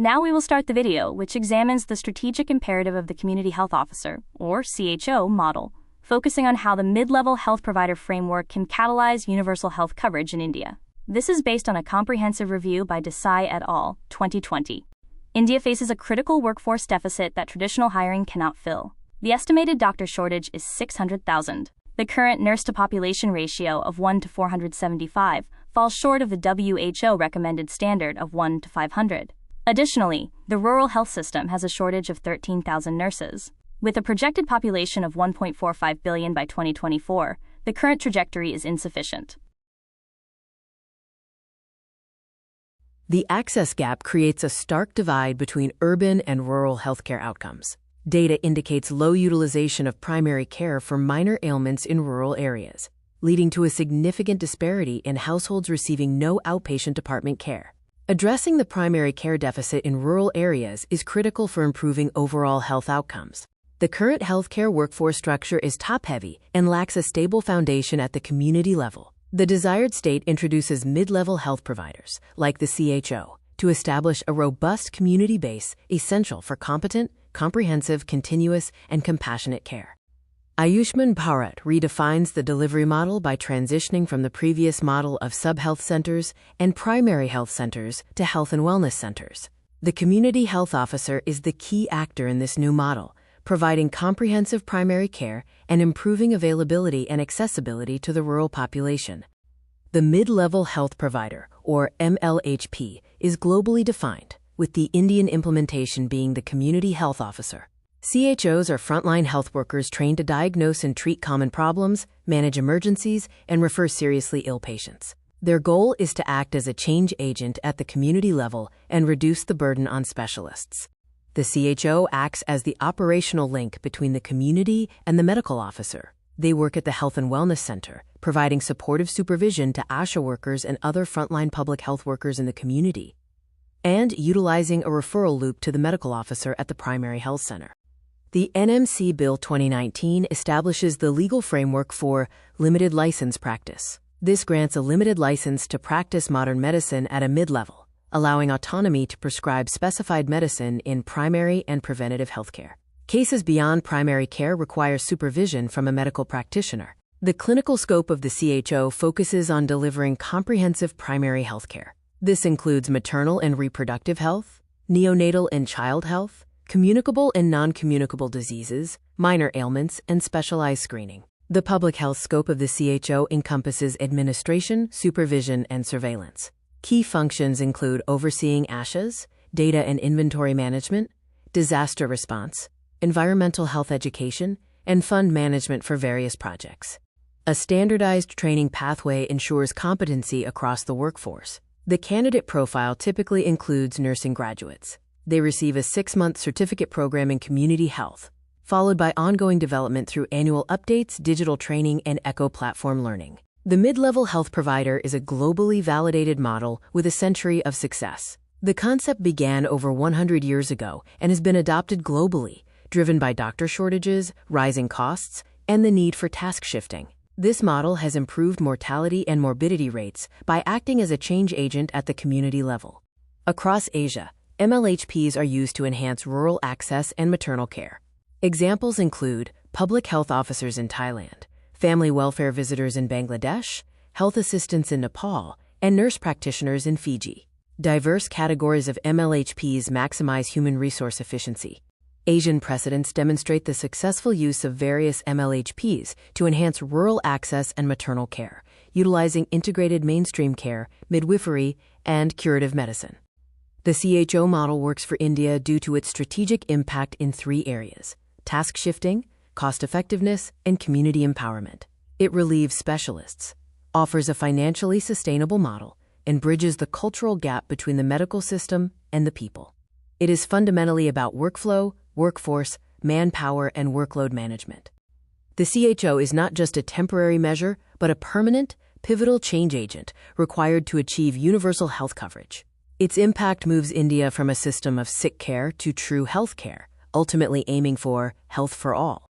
Now we will start the video, which examines the strategic imperative of the Community Health Officer, or CHO, model, focusing on how the mid-level health provider framework can catalyze universal health coverage in India. This is based on a comprehensive review by Desai et al., 2020. India faces a critical workforce deficit that traditional hiring cannot fill. The estimated doctor shortage is 600,000. The current nurse-to-population ratio of 1 to 475 falls short of the WHO recommended standard of 1 to 500. Additionally, the rural health system has a shortage of 13,000 nurses. With a projected population of 1.45 billion by 2024, the current trajectory is insufficient. The access gap creates a stark divide between urban and rural healthcare outcomes. Data indicates low utilization of primary care for minor ailments in rural areas, leading to a significant disparity in households receiving no outpatient department care. Addressing the primary care deficit in rural areas is critical for improving overall health outcomes. The current healthcare workforce structure is top-heavy and lacks a stable foundation at the community level. The desired state introduces mid-level health providers, like the CHO, to establish a robust community base essential for competent, comprehensive, continuous, and compassionate care. Ayushman Bharat redefines the delivery model by transitioning from the previous model of sub-health centers and primary health centers to health and wellness centers. The community health officer is the key actor in this new model, providing comprehensive primary care and improving availability and accessibility to the rural population. The mid-level health provider, or MLHP, is globally defined, with the Indian implementation being the community health officer. CHOs are frontline health workers trained to diagnose and treat common problems, manage emergencies, and refer seriously ill patients. Their goal is to act as a change agent at the community level and reduce the burden on specialists. The CHO acts as the operational link between the community and the medical officer. They work at the Health and Wellness Center, providing supportive supervision to ASHA workers and other frontline public health workers in the community, and utilizing a referral loop to the medical officer at the primary health center. The NMC Bill 2019 establishes the legal framework for limited license practice. This grants a limited license to practice modern medicine at a mid-level, allowing autonomy to prescribe specified medicine in primary and preventative healthcare. Cases beyond primary care require supervision from a medical practitioner. The clinical scope of the CHO focuses on delivering comprehensive primary healthcare. This includes maternal and reproductive health, neonatal and child health, communicable and non-communicable diseases, minor ailments, and specialized screening. The public health scope of the CHO encompasses administration, supervision, and surveillance. Key functions include overseeing ASHAs, data and inventory management, disaster response, environmental health education, and fund management for various projects. A standardized training pathway ensures competency across the workforce. The candidate profile typically includes nursing graduates. They receive a 6-month certificate program in community health, followed by ongoing development through annual updates, digital training, and eco-platform learning. The mid-level health provider is a globally validated model with a century of success. The concept began over 100 years ago and has been adopted globally, driven by doctor shortages, rising costs, and the need for task shifting. This model has improved mortality and morbidity rates by acting as a change agent at the community level. Across Asia, MLHPs are used to enhance rural access and maternal care. Examples include public health officers in Thailand, family welfare visitors in Bangladesh, health assistants in Nepal, and nurse practitioners in Fiji. Diverse categories of MLHPs maximize human resource efficiency. Asian precedents demonstrate the successful use of various MLHPs to enhance rural access and maternal care, utilizing integrated mainstream care, midwifery, and curative medicine. The CHO model works for India due to its strategic impact in 3 areas: task shifting, cost-effectiveness, and community empowerment. It relieves specialists, offers a financially sustainable model, and bridges the cultural gap between the medical system and the people. It is fundamentally about workflow, workforce, manpower, and workload management. The CHO is not just a temporary measure, but a permanent, pivotal change agent required to achieve universal health coverage. Its impact moves India from a system of sick care to true health care, ultimately aiming for health for all.